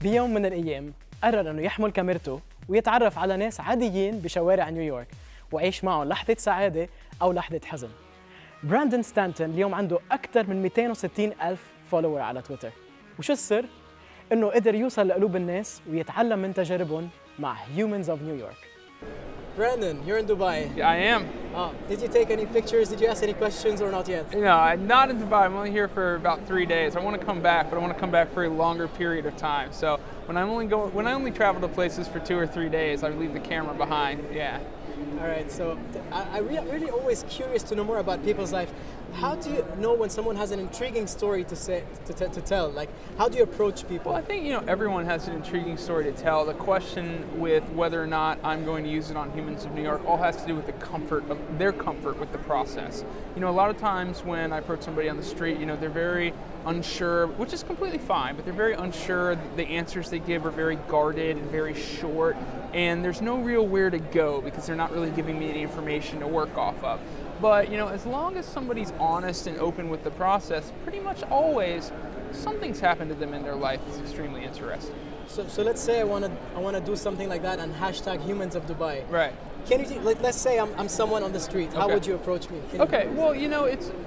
بيوم من الأيام قرر إنه يحمل كاميرته ويتعرف على ناس عاديين بشوارع نيويورك ويعيش معهم لحظة سعادة أو لحظة حزن. براندون ستانتون اليوم عنده أكثر من 260 ألف فولوور على تويتر. وشو السر؟ إنه قدر يوصل لقلوب الناس ويتعلم من تجاربهم مع Humans of New York. Brandon, you're in Dubai. I am. Did you take any pictures? Did you ask any questions or not yet? No, I'm not in Dubai. I'm only here for about 3 days. I want to come back, but I want to come back for a longer period of time. So when I only travel to places for 2 or 3 days, I leave the camera behind. Yeah. All right. So I'm really always curious to know more about people's life. How do you know when someone has an intriguing story to tell? Like, how do you approach people? Well, I think everyone has an intriguing story to tell. The question with whether or not I'm going to use it on Humans of New York all has to do with their comfort with the process. A lot of times when I approach somebody on the street, they're very unsure, which is completely fine, but they're very unsure. The answers they give are very guarded and very short, and there's no real where to go because they're not really giving me any information to work off of. But as long as somebody's honest and open with the process, pretty much always something's happened to them in their life that's extremely interesting. So let's say I want to do something like that and hashtag Humans of Dubai. Right. Let's say I'm someone on the street. How would you approach me? Okay. Well,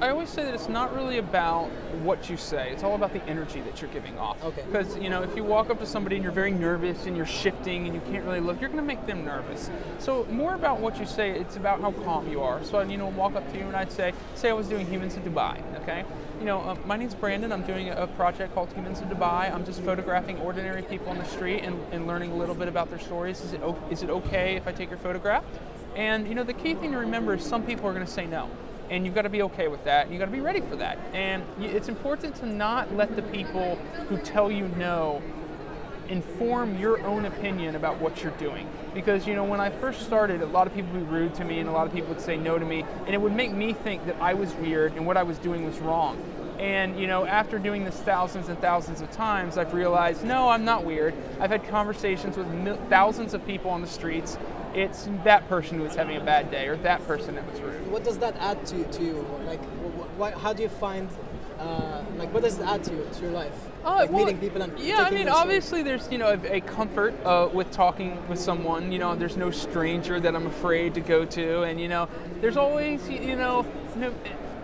I always say that it's not really about what you say. It's all about the energy that you're giving off. Okay. Because if you walk up to somebody and you're very nervous and you're shifting and you can't really look, you're going to make them nervous. So more about what you say. It's about how calm you are. So walk up to you and I'd say I was doing Humans of Dubai. Okay. My name's Brandon. I'm doing a project called Humans of Dubai. I'm just photographing ordinary people on the street and learning a little bit about their stories. Is it okay if I take your photograph? And the key thing to remember is some people are going to say no, and you've got to be okay with that. You've got to be ready for that. And it's important to not let the people who tell you no inform your own opinion about what you're doing. Because when I first started, a lot of people would be rude to me and a lot of people would say no to me, and it would make me think that I was weird and what I was doing was wrong. And after doing this thousands and thousands of times, I've realized, no, I'm not weird. I've had conversations with thousands of people on the streets. It's that person who was having a bad day or that person that was rude. What does that add to you? Like, how do you find, what does it add to your life? Meeting people and obviously there's, a comfort with talking with someone. There's no stranger that I'm afraid to go to. And, there's always,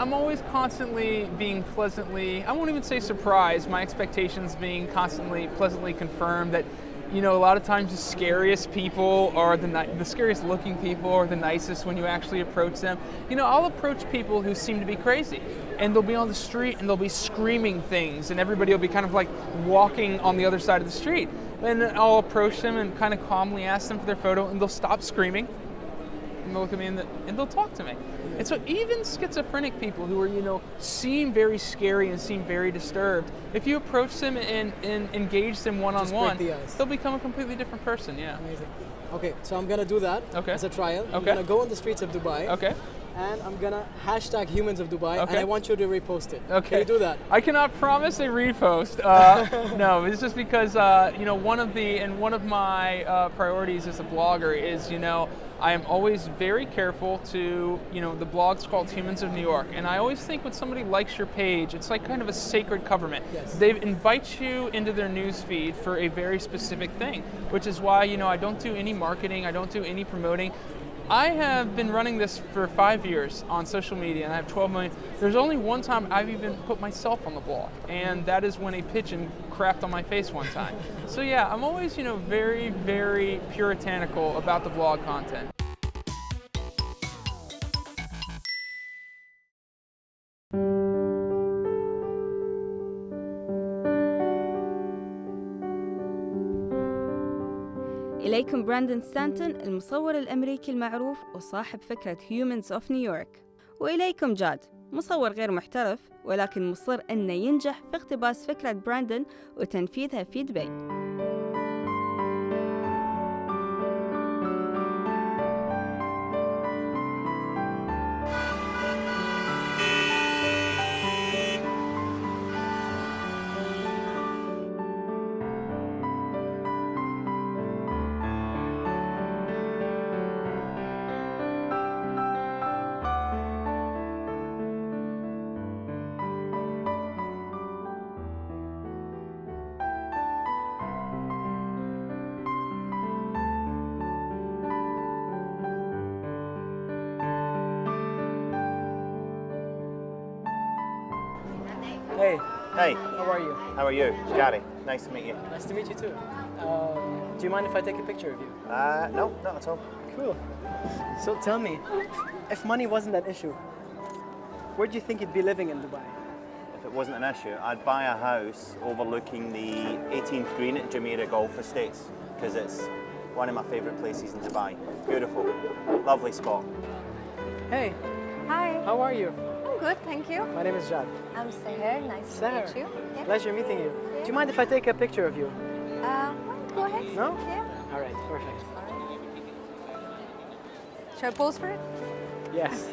I'm always constantly being pleasantly, I won't even say surprised, my expectations being constantly pleasantly confirmed that, a lot of times the scariest people are the scariest looking people are the nicest when you actually approach them. I'll approach people who seem to be crazy and they'll be on the street and they'll be screaming things and everybody will be kind of like walking on the other side of the street. And I'll approach them and kind of calmly ask them for their photo and they'll stop screaming and they'll look at me and they'll talk to me. And so even schizophrenic people who are, seem very scary and seem very disturbed, if you approach them and engage them one-on-one, they'll become a completely different person, yeah. Amazing. Okay, so I'm going to do that as a trial. I'm going to go on the streets of Dubai. Okay. And I'm going to hashtag Humans of Dubai, and I want you to repost it. Okay. Can you do that? I cannot promise a repost. No, it's just because, one of my priorities as a blogger is, I am always very careful to, the blog's called Humans of New York, and I always think when somebody likes your page, it's like kind of a sacred covenant. Yes. They invite you into their news feed for a very specific thing, which is why, I don't do any marketing, I don't do any promoting. I have been running this for 5 years on social media, and I have 12 million. There's only one time I've even put myself on the blog, and that is when a pigeon crapped on my face one time. So yeah, I'm always, very, very puritanical about the blog content. إليكم براندون ستانتون المصور الأمريكي المعروف وصاحب فكرة Humans of New York. وإليكم جاد مصور غير محترف ولكن مصر أنه ينجح في اقتباس فكرة براندون وتنفيذها في دبي. Hey, How are you? how are you? Gary, nice to meet you. Nice to meet you too. Do you mind if I take a picture of you? No, not at all. Cool. So tell me, if money wasn't an issue, where do you think you'd be living in Dubai? If it wasn't an issue, I'd buy a house overlooking the 18th green at Jumeirah Golf Estates because it's one of my favourite places in Dubai. Beautiful, lovely spot. Hey, Hi, how are you? I'm good, thank you. My name is Jad. I'm Seher, nice Seher. to meet you. Yeah. Pleasure meeting you. Do you mind if I take a picture of you? Well, go ahead. No? Yeah. All right, perfect. Should I pose for it? Yes.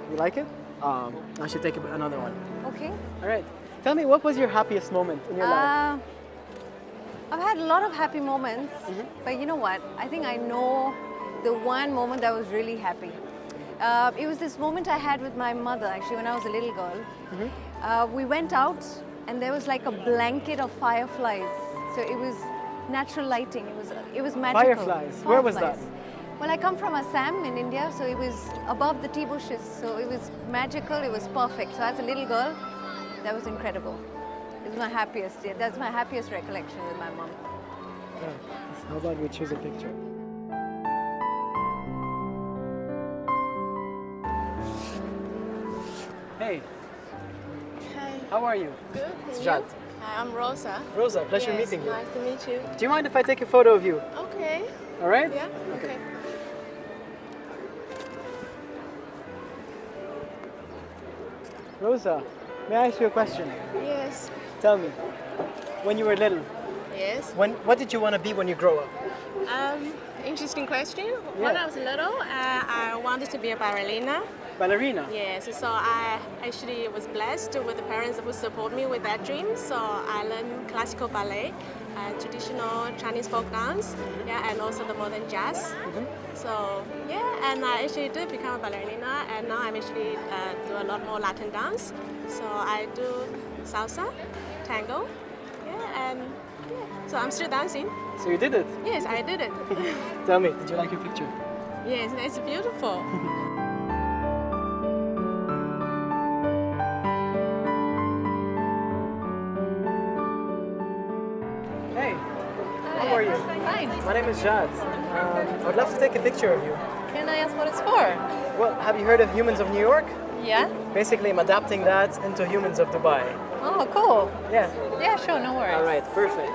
You like it? I should take another one. Okay. All right. Tell me, what was your happiest moment in your life? I've had a lot of happy moments, but you know what? I think I know the one moment that was really happy. It was this moment I had with my mother actually when I was a little girl. We went out and there was like a blanket of fireflies. So it was natural lighting. It was magical. Fireflies? Where was that? Well, I come from Assam in India, so it was above the tea bushes. So it was magical. It was perfect. So as a little girl, that was incredible. It was my happiest. That's my happiest recollection with my mom. Yeah. How about we choose a picture? Hey, Hi, how are you? good. It's And Jad. you? Hi, I'm Rosa. Rosa, pleasure Yes, meeting you. Nice to meet you. Do you mind if I take a photo of you? Okay. All right? Yeah. Okay. Rosa, may I ask you a question? Yes. Tell me, when you were little, Yes. what did you want to be when you grow up? Interesting question. When Yeah. I was little, I wanted to be a ballerina. Ballerina? Yes. So I actually was blessed with the parents who support me with that dream. So I learned classical ballet, traditional Chinese folk dance, yeah, and also the modern jazz. So yeah, and I actually did become a ballerina, and now I'm actually do a lot more Latin dance. So I do salsa, tango, yeah, and yeah. So I'm still dancing. So you did it? Yes, I did it. Tell me, did you like your picture? Yes, it's beautiful. Hey, how are you? Fine. My name is Jad. I would love to take a picture of you. Can I ask what it's for? Well, have you heard of Humans of New York? Yeah. Basically, I'm adapting that into Humans of Dubai. Oh, cool. Yeah. Yeah, sure, no worries. All right, perfect.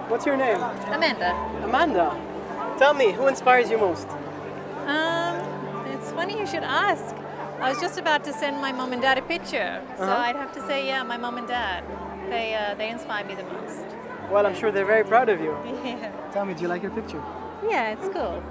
What's your name? Amanda. Amanda. Tell me, who inspires you most? It's funny you should ask. I was just about to send my mom and dad a picture, so I'd have to say, yeah, my mom and dad. They inspire me the most. Well, I'm sure they're very proud of you. Yeah. Tell me, do you like your picture? Yeah, it's cool.